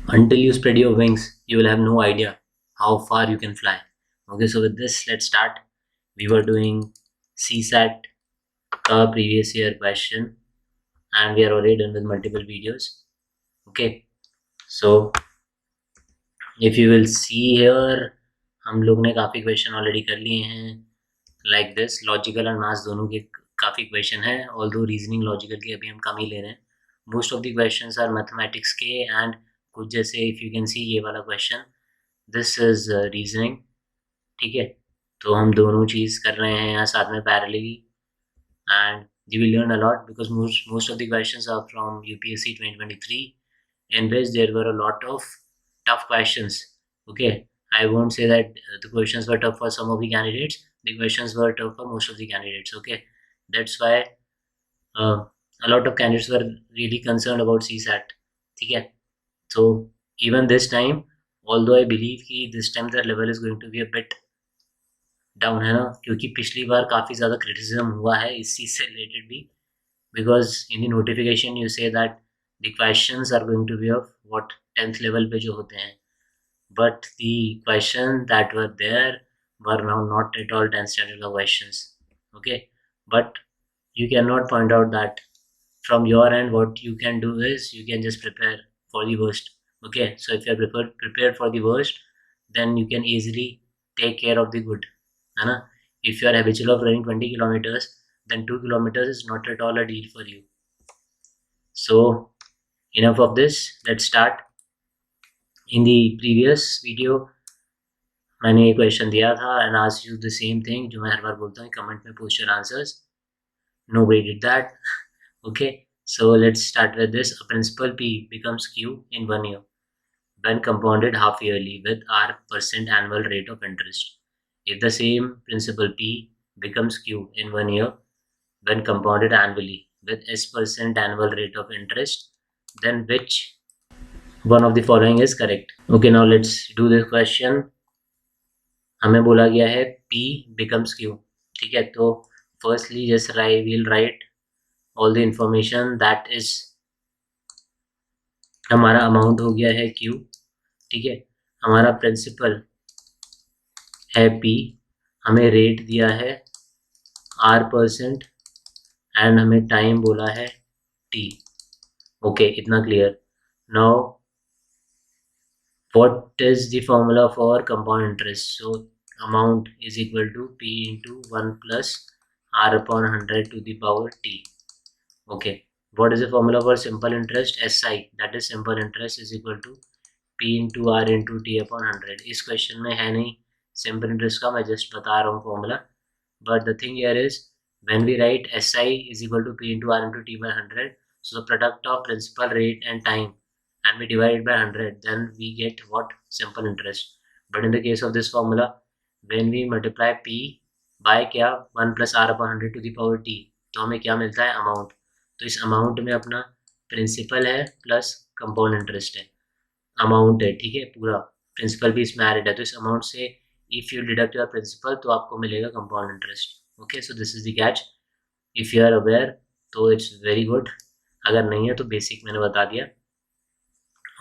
Until you spread your wings, you will have no idea how far you can fly. Okay, so with this, let's start. We were doing CSAT previous year question, and we are already done with multiple videos. Okay, so if you will see here, हम लोग ने काफ़ी question already कर लिए हैं. Like this logical and maths दोनों के काफ़ी क्वेश्चन है, ऑल्दो रीजनिंग लॉजिकल के अभी हम कम ही ले रहे हैं. Most of the questions are mathematics के, एंड कुछ जैसे इफ़ यू कैन सी ये वाला क्वेश्चन, दिस इज रीजनिंग. ठीक है, तो हम दोनों चीज़ कर रहे हैं यहाँ साथ में parallelly, and you will learn a lot because most of the questions are from UPSC 2023, in which there were a lot of tough questions. Okay, I won't say that the questions were tough for some of the candidates. The questions were tough for most of the candidates. Okay, that's why uh, a lot of candidates were really concerned about CSAT. ठीक है, so even this time, although I believe कि this time the level is going to be a bit down है ना, क्योंकि पिछली बार काफ़ी ज़्यादा criticism हुआ है इस चीज़ से रिलेटेड भी, because in the notification you say that the questions are going to be of what 10th level पे जो होते हैं, but the question that were there were now not at all 10th standard का questions. Okay, but you cannot point out that from your end. What you can do is you can just prepare for the worst. Okay, so if you are prepared for the worst, then you can easily take care of the good, है ना. If you are habitual of running 20 kilometers, then 2 kilometers is not at all a deal for you. So enough of this, let's start. In the previous video मैंने ये question दिया था and asked you the same thing जो मैं हर बार बोलता हूँ, comment में पूछ your answers. Nobody did that. Okay, so let's start with this. A principal P becomes Q in 1 year when compounded half yearly with R% annual rate of interest. If the same principal P becomes Q in 1 year when compounded annually with S% annual rate of interest, then which one of the following is correct? Okay, now let's do this question. हमें बोला गया है P becomes Q. ठीक है, तो firstly just we'll write all the information that is, हमारा amount हो गया है Q. ठीक है, हमारा प्रिंसिपल है P, हमें रेट दिया है R%, एंड हमें टाइम बोला है T. ओके, इतना clear. Now what is the formula for compound interest? So amount is equal to P into 1 plus R upon 100 to the power T. Okay, what is the formula for simple interest? SI, that is simple interest, is equal to P into R into T upon 100. इस question में है नहीं simple interest का, मैं just बता रहा हूँ formula. But the thing here is when we write SI is equal to P into R into T by 100, so the product of principal rate and time, and we divide it by 100, then we get what? Simple interest. But in the case of this formula, when we multiply P by क्या 1 plus R upon 100 to the power T, तो हमें क्या मिलता है? Amount. तो इस amount में अपना प्रिंसिपल है प्लस कंपाउंड इंटरेस्ट है, अमाउंट है. ठीक है, पूरा प्रिंसिपल भी इसमें एडेड है, तो इस अमाउंट से if you deduct your principal तो आपको मिलेगा compound interest. Okay, so this is the catch. If you are aware तो इट्स वेरी गुड, अगर नहीं है तो बेसिक मैंने बता दिया.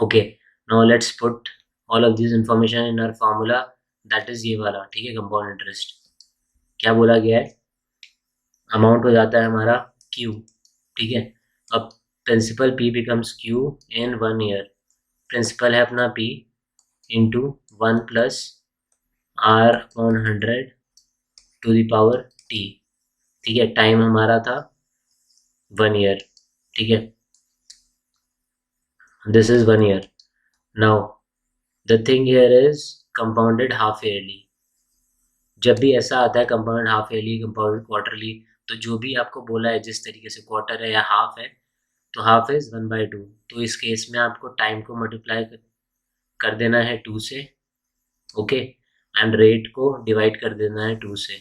Okay, now let's put all of this information in our formula, that is ये वाला. ठीक है, कंपाउंड इंटरेस्ट. क्या बोला गया है? अमाउंट हो जाता है हमारा Q. ठीक है, अब प्रिंसिपल P बिकम्स Q इन 1 ईयर. प्रिंसिपल है अपना P into 1 plus R upon 100 to the power T. ठीक है, टाइम हमारा था 1 ईयर. ठीक है, this is 1 year. Now the thing here is compounded half yearly. जब भी ऐसा आता है compounded half yearly, compounded quarterly, तो जो भी आपको बोला है जिस तरीके से क्वार्टर है या हाफ है, तो हाफ इज 1/2. तो इस केस में आपको टाइम को मल्टीप्लाई कर देना है 2 से. ओके, एंड रेट को डिवाइड कर देना है 2 से.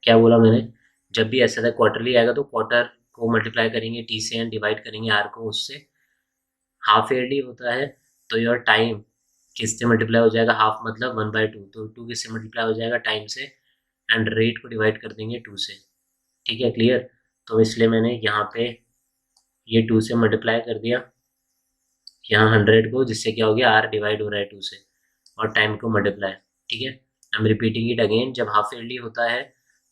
क्या बोला मैंने? जब भी ऐसा था क्वार्टरली आएगा तो क्वार्टर को मल्टीप्लाई करेंगे T से एंड डिवाइड करेंगे R को उससे. हाफ ईयरली होता है तो योर टाइम किससे मल्टीप्लाई हो जाएगा? हाफ मतलब 1/2, तो 2 किससे मल्टीप्लाई हो जाएगा? टाइम से, एंड रेट को डिवाइड कर देंगे 2 से. ठीक है, क्लियर. तो इसलिए मैंने यहाँ पे ये 2 से मल्टीप्लाई कर दिया. यहाँ 100 को, जिससे क्या हो गया, आर डिवाइड हो रहा है 2 से, और टाइम को मल्टीप्लाई, ठीक है। I am repeating it again, जब हाफ ईयरली होता है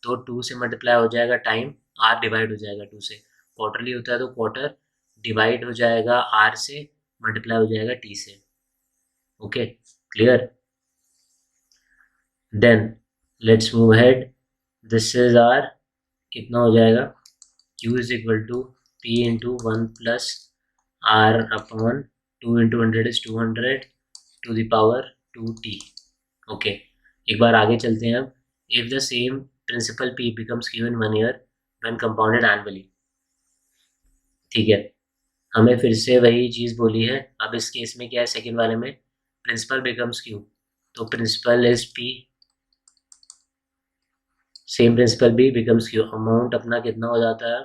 तो 2 से मल्टीप्लाई हो जाएगा टाइम, आर डिवाइड हो जाएगा 2 से। क्वार्टरली होता है तो क्वार्टर डिवाइड हो जाएगा आर से, मल्टीप्लाई हो जाएगा टी से। Okay, clear? Then let's move ahead, this is our, कितना हो जाएगा, Q is equal to P into 1 plus R upon 2 into 100 is 200 to the power 2t। Okay, एक बार आगे चलते हैं अब। If the same principal P becomes Q इन 1 ईयर व्हेन कंपाउंडेड एनुअली, ठीक है, हमें फिर से वही चीज़ बोली है। अब इस केस में क्या है, सेकेंड वाले में प्रिंसिपल बिकम्स Q, तो principal is P, same principal B becomes Q, amount अपना कितना हो जाता है,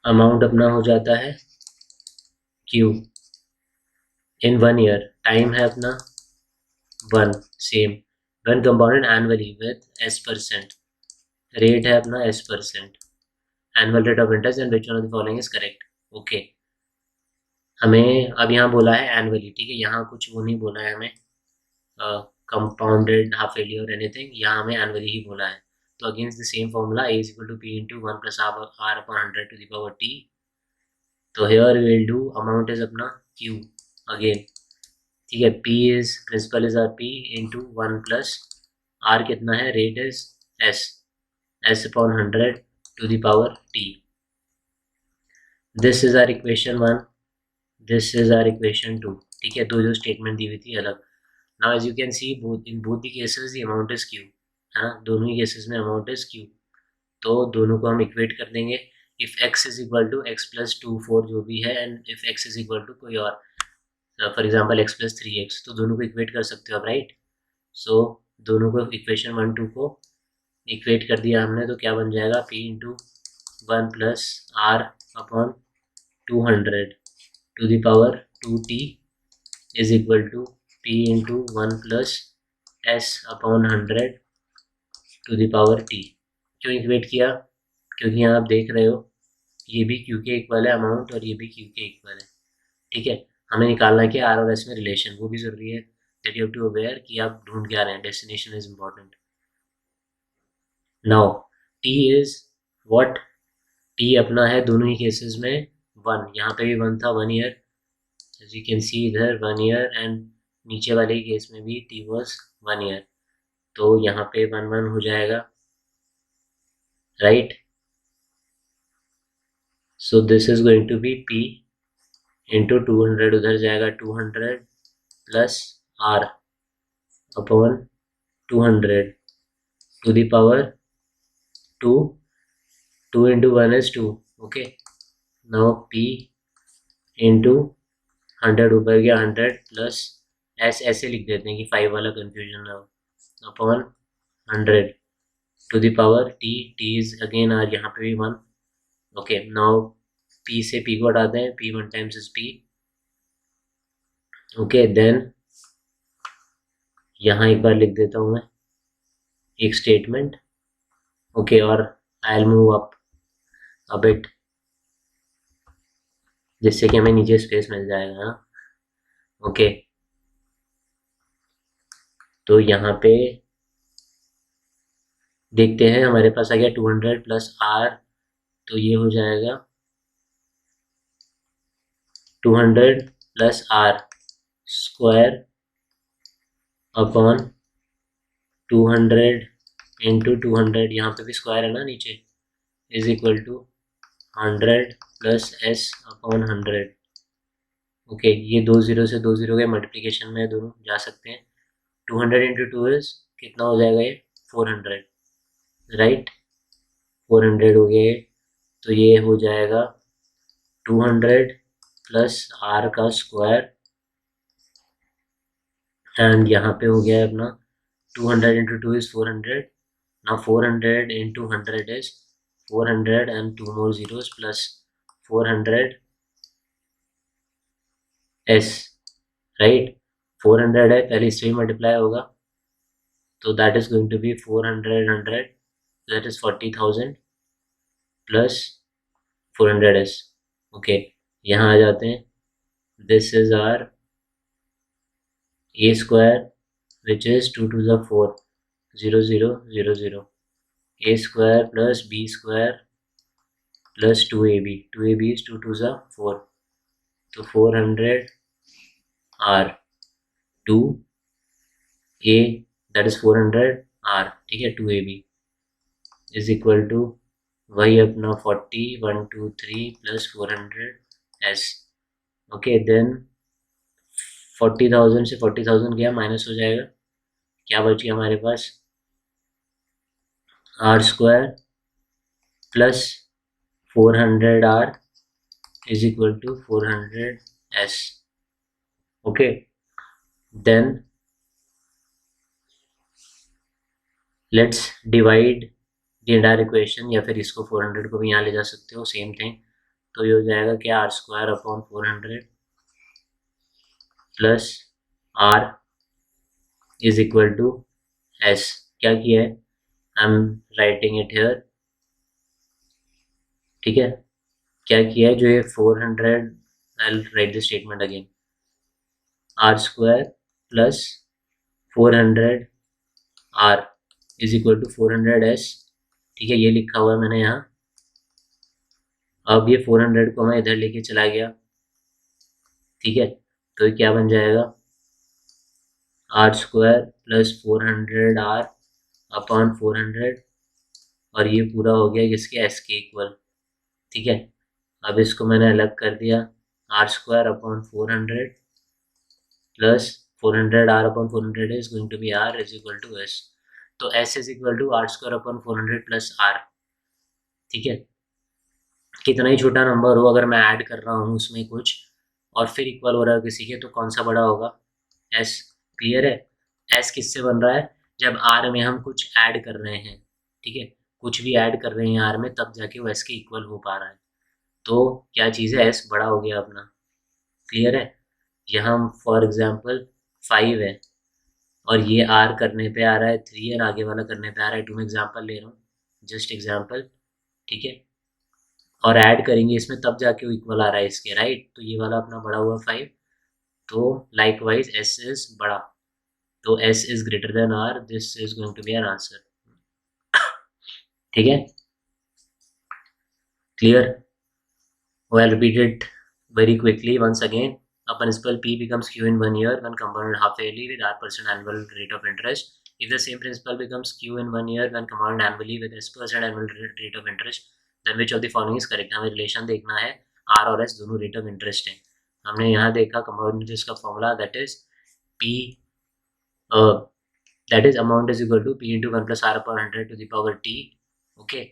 अमाउंट अपना हो जाता है Q इन 1 ईयर, टाइम है अपना 1, same, when compounded annually with S%, rate है अपना S%, annual rate of interest and which one of the following is correct. Okay, हमें अब यहाँ बोला है एनुअली, ठीक है, यहाँ कुछ वो नहीं बोला है हमें कंपाउंडेड, हाफ ईयरली और एनीथिंग, यहाँ हमें एनुअली ही बोला है। तो against the same formula A is equal to P into 1 plus R upon 100 to the power T, तो here will do, amount is अपना Q अगेन, ठीक है, P is, principal is our P into 1 plus R कितना है, rate is S upon 100 to the power T। This is our equation 1, this is our equation 2, ठीक है, दो जो statement दी हुई थी अलग। Now as you can see both in both the cases the amount is Q, है ना, दोनों ही केसेस में अमाउंट इज Q, तो दोनों को हम इक्वेट कर देंगे। If x is equal to x plus 2 4 जो भी है, and if x is equal to कोई और, for example x plus 3x, तो दोनों को इक्वेट कर सकते हो आप, राइट। सो दोनों को, इक्वेशन 1 2 को इक्वेट कर दिया हमने, तो क्या बन जाएगा, p into 1 plus R upon 200 to the power 2t is equal to p into 1 plus S upon 100 to the power t। क्यों इक्वेट किया, क्योंकि यहाँ आप देख रहे हो ये भी Q के इक्वल है अमाउंट, और ये भी Q के इक्वल है, ठीक है। हमें निकालना है कि R और S में रिलेशन, वो भी ज़रूरी है, that you have to aware कि आप ढूंढ क्या रहे हैं, destination is important. Now T is what, T अपना है दोनों ही केसेस में 1, यहाँ पे भी 1 था, 1 year, as you can see इधर 1 ईयर, एंड नीचे वाले केस में भी T वाज 1 ईयर, तो यहाँ पे 1 1 हो जाएगा, right. So this is going to be P into 200, उधर जाएगा 200 plus R upon 200 to the power 2, 2 into 1 is 2, okay. Now P into 100 ऊपर गया 100 प्लस S, ऐसे लिख देते हैं कि 5 वाला कंफ्यूजन ना हो, upon 100 to the power T, T is again R, यहाँ पे भी 1, ओके। नाउ P से P को हटाते हैं, P 1 times is P, okay. Then यहाँ एक बार लिख देता हूँ मैं एक स्टेटमेंट, ओके, और I will move up a bit, जिससे कि हमें नीचे स्पेस मिल जाएगा, हाँ, ओके। तो यहाँ पे देखते हैं, हमारे पास आ गया 200 प्लस R, तो ये हो जाएगा 200 plus R square upon 200 into 200, यहाँ पे भी स्क्वायर है ना नीचे, is equal to 100 plus S upon 100, okay. ये 2 0 से 2 0 के मल्टीप्लिकेशन में दोनों जा सकते हैं, 200 इंटू 2 इज कितना हो जाएगा, ये 400, राइट, 400 हो गए, तो ये हो जाएगा 200 प्लस R का स्क्वायर, एंड यहाँ पे हो गया है अपना 200 into 2 is 400, now 400 into 100 is 400 and 2 more zeros plus 400 s, right, 400 है, पहले इससे ही मल्टीप्लाई होगा, तो that is going to be 400 100, that is 40,000 plus 400s. Okay, यहाँ आ जाते हैं. This is our a square which is 2 to the 4, 0 0 0 0. A square plus b square plus 2ab. 2ab is 2 to the 4. तो 400 r 2a that is 400 r. ठीक है, 2ab is equal to वही अपना 40 1 2 3 plus 400 s. Okay, then 40,000 से 40,000 गया, minus हो जाएगा. क्या बच गया हमारे पास? R square plus 400r is equal to 400s. okay, then let's divide the entire equation, या फिर इसको 400 को भी यहाँ ले जा सकते हो, सेम थिंग. तो ये हो जाएगा क्या, R square upon 400 plus R is equal to S. क्या किया है, I am writing it here. ठीक है, क्या किया है, जो ये 400, I will write the statement again. R square plus 400 R is equal to 400s. ठीक है, ये लिखा हुआ है मैंने यहाँ. अब ये 400 को मैं इधर लेके चला गया. ठीक है, तो ये क्या बन जाएगा, are square plus 400r upon 400, और ये पूरा हो गया किसके, एस के इक्वल. ठीक है, अब इसको मैंने अलग कर दिया. R square upon 400 plus 400r upon 400 is going to be R is equal to S. तो S is equal to R square upon 400 plus R. ठीक है, कितना ही छोटा नंबर हो, अगर मैं ऐड कर रहा हूँ उसमें कुछ और फिर इक्वल हो रहा है किसी के, तो कौन सा बड़ा होगा, एस. क्लियर है, एस किससे बन रहा है, जब आर में हम कुछ ऐड कर रहे हैं. ठीक है, कुछ भी ऐड कर रहे हैं आर में, तब जाके वो एस के इक्वल हो पा रहा है. तो क्या चीज़ है, एस बड़ा हो गया अपना. क्लियर है, यहाँ फॉर एग्जाम्पल 5 है और ये आर करने पे आ रहा है 3 और आगे वाला करने पे आ रहा है 2. में एग्जाम्पल ले रहा हूँ, जस्ट एग्जाम्पल. ठीक है, और ऐड करेंगे इसमें तब जाके वो इक्वल आ रहा है इसके, राइट. तो ये वाला अपना बड़ा हुआ 5. तो लाइक वाइज एस इज बड़ा, तो S is greater than R. This is going to be our answer. ठीक है, clear. well repeat it very quickly once again. A principal P becomes Q in 1 year when compounded half yearly with R% annual rate of interest. If the same principal becomes Q in 1 year when compounded annually with S% annual rate of interest, then which of the following is correct. हमें relation देखना है, R और S दोनों rate of interest हैं. हमने यहाँ देखा compound interest का formula, that is P, that is amount is equal to P into 1 plus R upon 100 to the power T. okay,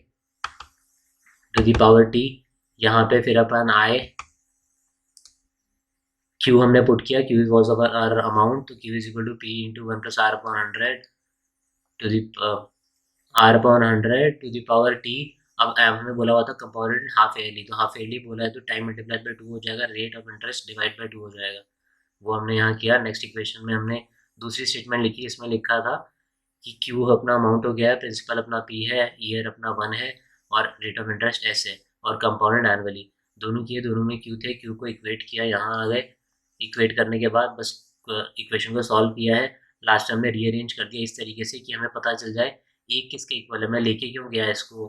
to the power T. यहाँ पे फिर अपन आए, Q हमने पुट किया, Q was our amount, तो Q is equal to P into 1 plus R upon 100 to the R upon 100 to the power T. अब हमने बोला हुआ था कंपाउंडेड हाफ ईयरली, तो हाफ ईयरली बोला है तो टाइम मल्टीप्लाइड बाय 2 हो जाएगा, rate of interest divide by 2 हो जाएगा. वो हमने यहाँ किया. नेक्स्ट इक्वेशन में हमने दूसरी स्टेटमेंट लिखी, इसमें लिखा था कि Q अपना अमाउंट हो गया है, प्रिंसिपल अपना P है, ईयर अपना 1 है और रेट ऑफ इंटरेस्ट S है, और कंपाउंडेड एनुअली. दोनों किए, दोनों में Q थे, Q को इक्वेट किया, यहाँ आ गए. इक्वेट करने के बाद बस इक्वेशन को सॉल्व किया है. लास्ट हमने रीअरेंज कर दिया इस तरीके से कि हमें पता चल जाए एक किसके इक्वल है. मैं लेके क्यों गया इसको,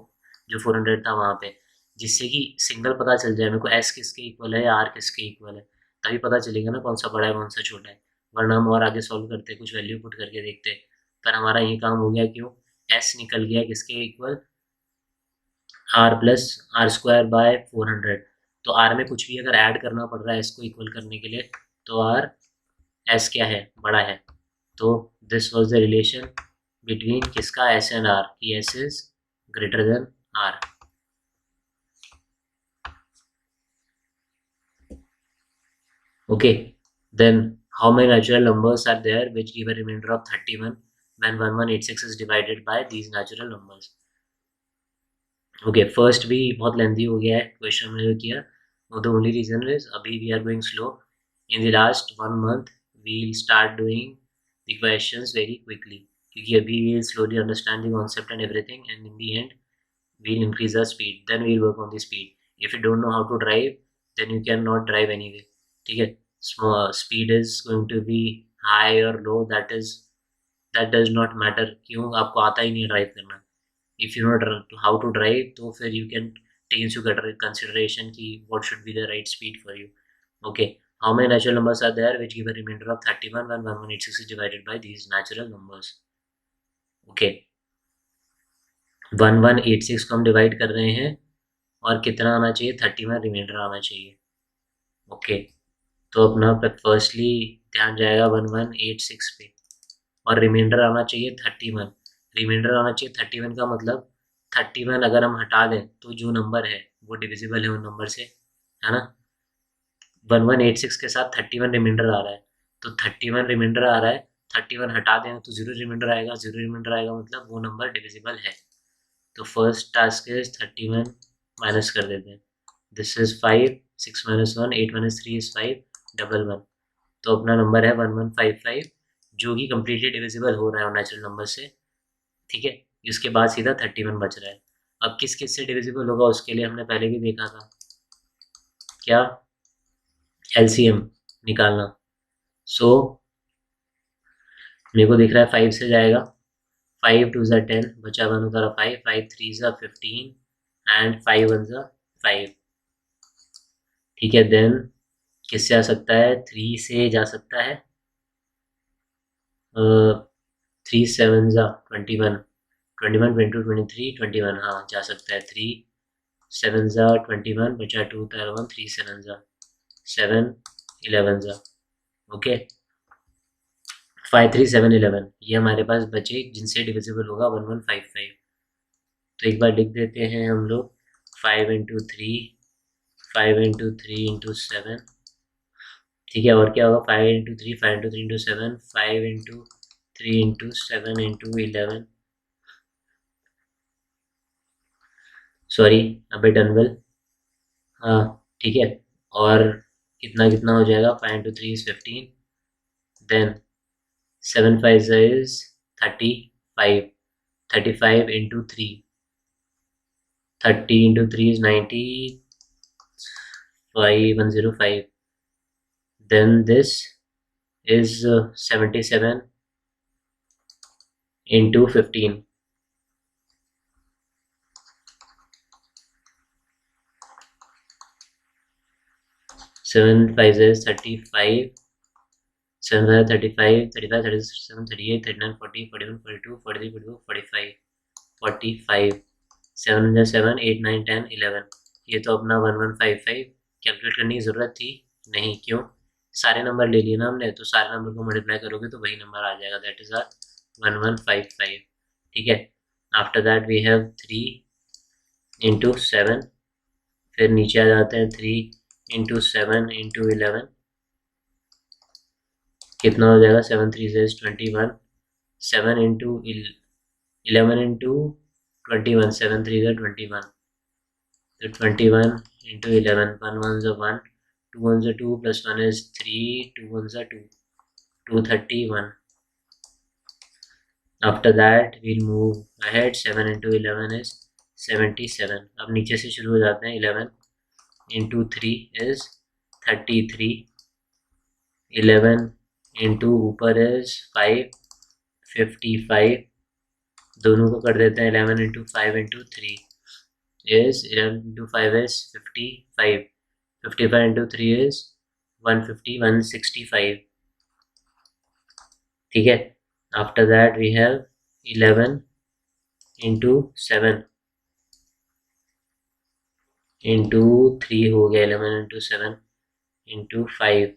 जो 400 था वहाँ पे, जिससे कि सिंगल पता चल जाए मेरे को एस किसके इक्वल है या आर किसके इक्वल है, तभी पता चलेगा ना कौन सा बड़ा है कौन सा छोटा है. वरना हम और आगे सॉल्व करते, कुछ वैल्यू पुट करके देखते, पर हमारा ये काम हो गया. क्यों, एस निकल गया किसके इक्वल, R plus R square by 400. तो आर में कुछ भी अगर ऐड करना पड़ रहा है इसको इक्वल करने के लिए, तो आर एस क्या है, बड़ा है. तो this was the relation between किसका, एस एंड आर, कि S is greater than R. okay, then how many natural numbers are there which give a remainder of 31 when 1186 is divided by these natural numbers. Okay, first भी बहुत lengthy हो गया है question में जो किया. The only reason is अभी we are going slow. In the last 1 month we will start doing the questions very quickly, क्योंकि अभी we will slowly understand the concept and everything, and in the end we will increase the speed, then we will work on the speed. If you don't know how to drive then you can not drive anyway, ठीक है। Speed is going to be high और low, that does not matter, क्यों, आपको आता ही नहीं drive करना। If you know how to drive तो फिर you can take into consideration कि what should be the right speed for you. Okay, how many natural numbers are there which give a remainder of 31 when 1186 is divided by these natural numbers? Okay, 1186 को हम divide कर रहे हैं और कितना आना चाहिए, 31 रिमाइंडर आना चाहिए। ओके, तो अपना फर्स्टली ध्यान जाएगा 1186 पे और रिमाइंडर आना चाहिए 31। रिमाइंडर आना चाहिए 31 का मतलब 31 अगर हम हटा दें तो जो नंबर है वो डिविजिबल है उन नंबर से, है ना। 1186 के साथ 31 रिमाइंडर आ रहा है, तो 31 रिमाइंडर आ रहा है, 31 हटा दें तो 0 रिमाइंडर आएगा, 0 रिमाइंडर आएगा मतलब वो नंबर डिविजिबल है। तो फर्स्ट टास्क इज 31 माइनस कर देते हैं, this is 5, 6 minus 1, 8 minus 3 is 5, 11। तो अपना नंबर है 1155 जो कि कम्प्लीटली डिविजिबल हो रहा है नेचुरल नंबर से, ठीक है। इसके बाद सीधा 31 बच रहा है। अब किस किस से डिविजिबल होगा उसके लिए हमने पहले भी देखा था, क्या, एलसीएम निकालना। सो मेरे को दिख रहा है 5 से जाएगा, 5 2 ज़ा 10, बचा 1 उधर 5, 5 3 ज़ा 15 एंड 5 1 ज़ा 5, ठीक है। देन किससे आ सकता है, 3 से जा सकता है, 3 7 ज़ा 21, 21 22 23 21, हाँ जा सकता है। 3 7 ज़ा 21, बचा 2 उधर 1, 3 7 ज़ा 7, 11 ज़ा, ओके। 5 3 7 11 ये हमारे पास बचे जिनसे डिविजिबल होगा 1155। तो एक बार लिख देते हैं हम लोग, 5 इंटू 3, 5 इंटू 3 इंटू 7, ठीक है। और क्या होगा, 5 into 3, 5 into 3 into 7, 5 into 3 into 7 into 11, sorry अबे डनवेल, हाँ ठीक है। और कितना कितना हो जाएगा, 5 into 3 is 15, then 7 5 is 35, 35 into 3, 30 into 3 is 90, 105, then this is 77 into 15, 7 5 is 35, 7 5 35, 35 37 38 39 40 41 42 43 44 45 45, 7 7 8 9 10 11। ये तो अपना 1155 कैलकुलेट करने की ज़रूरत थी नहीं, क्यों, सारे नंबर ले लिए ना हमने, तो सारे नंबर को मल्टीप्लाई करोगे तो वही नंबर आ जाएगा, दैट इज़ आर 1155, ठीक है। After that we have 3 into 7, फिर नीचे आ जाते हैं 3 इंटू 7 इंटू 11, कितना हो जाएगा, 7 3 से 21, 7 इंटू 11 इंटू 21, 7 3 से 21, तो 21 into 11, 1 1 is 1, 2 1 is 2 plus 1 is 3, 2 1 is 2, 231. After that we'll move ahead, 7 into 11 is 77. अब नीचे से शुरू हो जाते हैं, 11 into 3 is 33, 11 into ऊपर is 5, 55, दोनों को कर देते हैं, 11 into 5 into 3 is 11 into 5 is 55, 55 into 3 is 150, 165, ठीक है। After that we have 11 into 7 into 3 हो गया, 11 into 7 into 5,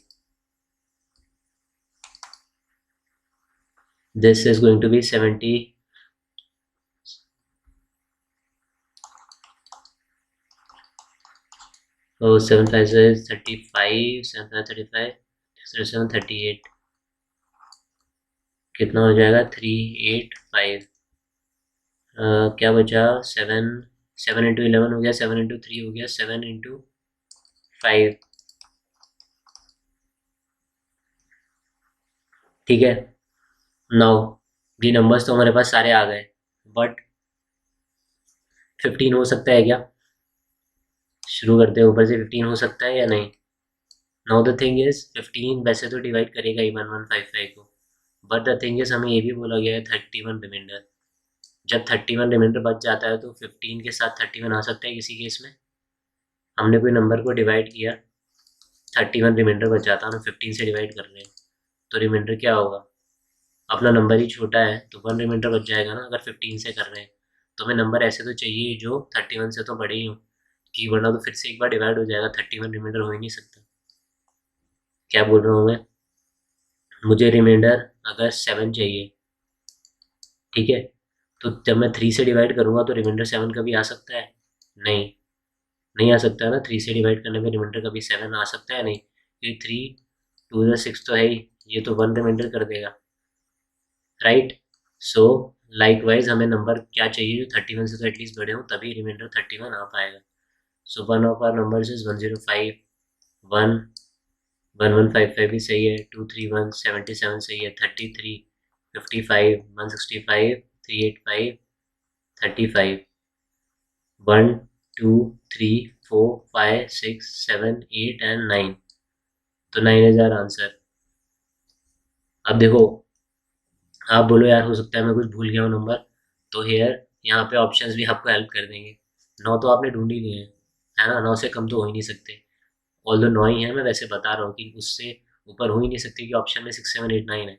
this is going to be 70, oh 7 5 is 35, 7 5 35, 7 38, कितना हो जाएगा, 385, क्या बचा, 7 7 इंटू 11 हो गया, 7 इंटू 3 हो गया, 7 इंटू 5, ठीक है। नाउ ये नंबर्स तो हमारे पास सारे आ गए, बट 15 हो सकता है क्या, शुरू करते हैं, ऊपर से 15 हो सकता है या नहीं। नाउ द थिंग इज 15 वैसे तो डिवाइड करेगा ही 1155 को, बट द थिंग इज हमें ये भी बोला गया है 31 रिमाइंडर। जब 31 रिमाइंडर बच जाता है तो 15 के साथ 31 आ सकता है किसी केस में। हमने कोई नंबर को डिवाइड किया, 31 रिमाइंडर बच जाता है, हम 15 से डिवाइड कर रहे हैं, तो रिमाइंडर क्या होगा? अपना नंबर ही छोटा है तो 1 रिमाइंडर बच जाएगा ना, अगर 15 से कर रहे हैं। तो हमें नंबर ऐसे तो चाहिए जो 31 से तो बड़े ही हो, कि वरना तो फिर से एक बार डिवाइड हो जाएगा, 31 रिमाइंडर हो ही नहीं सकता। क्या बोल रहा हूँ मैं? मुझे रिमाइंडर अगर 7 चाहिए, ठीक है, तो जब मैं 3 से डिवाइड करूँगा तो रिमाइंडर 7 कभी आ सकता है? नहीं, नहीं आ सकता है ना। 3 से डिवाइड करने में रिमाइंडर कभी 7 आ सकता है? नहीं, क्योंकि 3 2 6 तो है ही, ये तो 1 रिमाइंडर कर देगा, राइट। सो लाइक वाइज हमें नंबर क्या चाहिए जो 31 से तो एटलीस्ट बड़े हो, तभी रिमाइंडर 31 आ पाएगा। So one of our numbers is 105, 1 1155 भी सही है, 231 77 सही है, 33 55 165 385 35 1 2 3 4 5 6 7 8 एंड 9, तो 9 इज आवर आंसर। अब देखो, आप बोलो यार हो सकता है मैं कुछ भूल गया हूँ नंबर, तो हेयर यहाँ पे ऑप्शंस भी आपको हेल्प कर देंगे। 9 तो आपने ढूंढ ही लिए हैं, है ना, 9 से कम तो हो ही नहीं सकते। ऑल दो 9 ही है, मैं वैसे बता रहा हूँ कि उससे ऊपर हो ही नहीं सकते कि ऑप्शन में 6 7 8 9 है।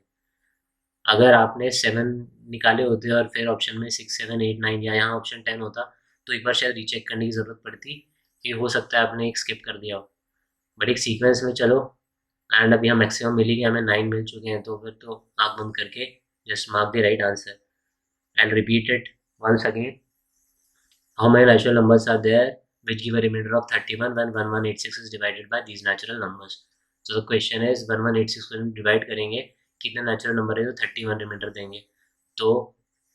अगर आपने 7 निकाले होते और फिर ऑप्शन में 6 7 8 9 या यहाँ ऑप्शन 10 होता, तो एक बार शायद रीचेक करने की ज़रूरत पड़ती, कि हो सकता है आपने एक स्किप कर दिया हो। बट एक सीक्वेंस में चलो, एंड अभी हम मैक्सिमम मिल ही गया, हमें 9 मिल चुके हैं, तो फिर तो आँख बंद करके just mark the right answer and repeat it once again. How many natural numbers are there which give a remainder of 31 when 1186 is divided by these natural numbers? So the question is 1186 को divide करेंगे, कितने natural number है जो 31 reminder देंगे। तो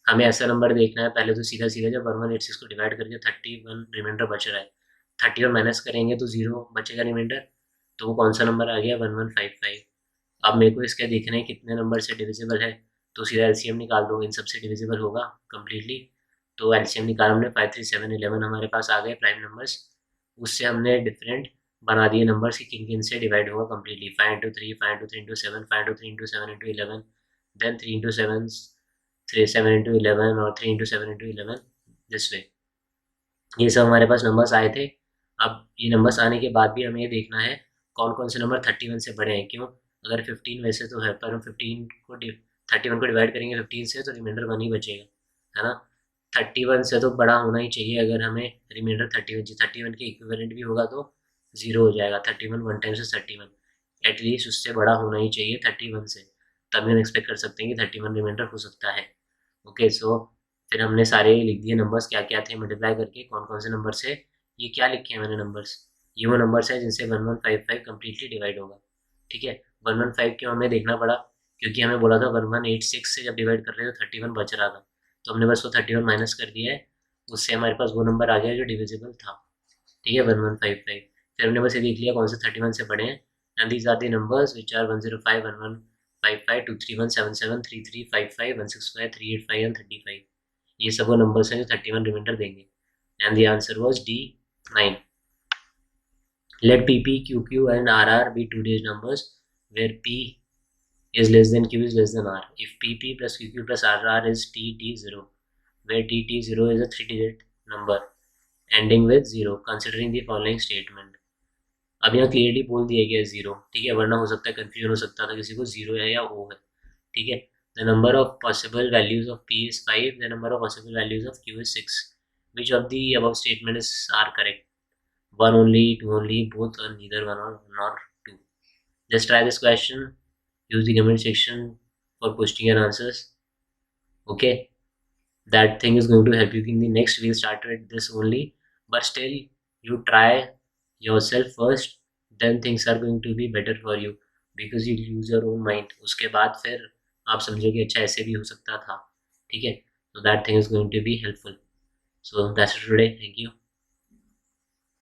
हमें ऐसा number देखना है पहले, तो सीधा सीधा जब 1186 को डिवाइड करके 31 रिमाइंडर बच रहा है, 31 माइनस करेंगे तो 0 बचेगा रिमाइंडर, तो वो कौन सा नंबर आ गया? 1155। अब मेरे को इसका देखना है कितने नंबर से डिविजिबल है, तो सीधा एलसीएम निकाल दो, इन सबसे डिविजिबल होगा कम्प्लीटली। तो एलसीएम निकाल हमने, 5 3 7 11 हमारे पास आ गए प्राइम नंबर्स। उससे हमने डिफरेंट बना दिए नंबर्स कि किन किन से डिवाइड होगा completely. 5 into 3 5 into 3 into 7 5 into 3 into 7 into 11, then 3 into 7 3 7 into 11 और 3 इंटू 7 इंटू 11, दिस वे। ये सब हमारे पास नंबर्स आए थे। अब ये नंबर्स आने के बाद भी हमें ये देखना है कौन कौन से नंबर 31 से बड़े हैं। क्यों? अगर 15 वैसे तो है, पर हम 31 को डिवाइड करेंगे 15 से तो रिमाइंडर 1 ही बचेगा, है ना। 31 से तो बड़ा होना ही चाहिए, अगर हमें रिमाइंडर 31 के इक्विवेलेंट भी होगा तो 0 हो जाएगा। 31 1 टाइम्स इज 31, एटलीस्ट उससे बड़ा होना ही चाहिए 31 से, तभी हम एक्सपेक्ट कर सकते हैं कि 31 रिमाइंडर हो सकता है। ओके, सो फिर हमने सारे लिख दिए नंबर्स क्या क्या थे, मल्टीप्लाई करके कौन कौन से नंबर से। ये क्या लिखे हैं मैंने नंबर्स, ये वो नंबर्स हैं जिनसे 1155 कम्प्लीटली डिवाइड होगा, ठीक है। 115 क्यों हमें देखना पड़ा? क्योंकि हमें बोला था 1186 से जब डिवाइड कर रहे थे 31 बच रहा था, तो हमने बस वो 31 माइनस कर दिया है, उससे हमारे पास वो नंबर आ गया जो डिविजिबल था, ठीक है, 1155। फिर हमने बस ये देख लिया कौन से 31 से बड़े हैं, and these are the numbers which are 105 1155 231 77 33 55 165 385 and 35। ये सब वो नंबर्स हैं जो 31 रिमाइंडर देंगे, and the answer was D 9। Let PP, QQ and RR be two digit numbers where P is less than Q is less than R. If PP plus QQ plus RR is TT0, where TT0 is a three digit number ending with 0, considering the following statement. अब यहाँ clearly बोल दिया गया है 0, ठीक है, वरना हो सकता है कंफ्यूजन हो सकता था किसी को 0 है या O है, ठीक है। The number of possible values of P is 5, the number of possible values of Q is 6. Which of the above statements are correct? One only, two only, both, or neither one or nor two. Just try this question. Use the comment section for posting your answers. Okay, that thing is going to help you. In the next, we'll start with this only, but still, you try yourself first. Then things are going to be better for you because you use your own mind. उसके बाद फिर आप समझोगे अच्छा ऐसे भी हो सकता था, ठीक है। So that thing is going to be helpful. So that's it today. Thank you.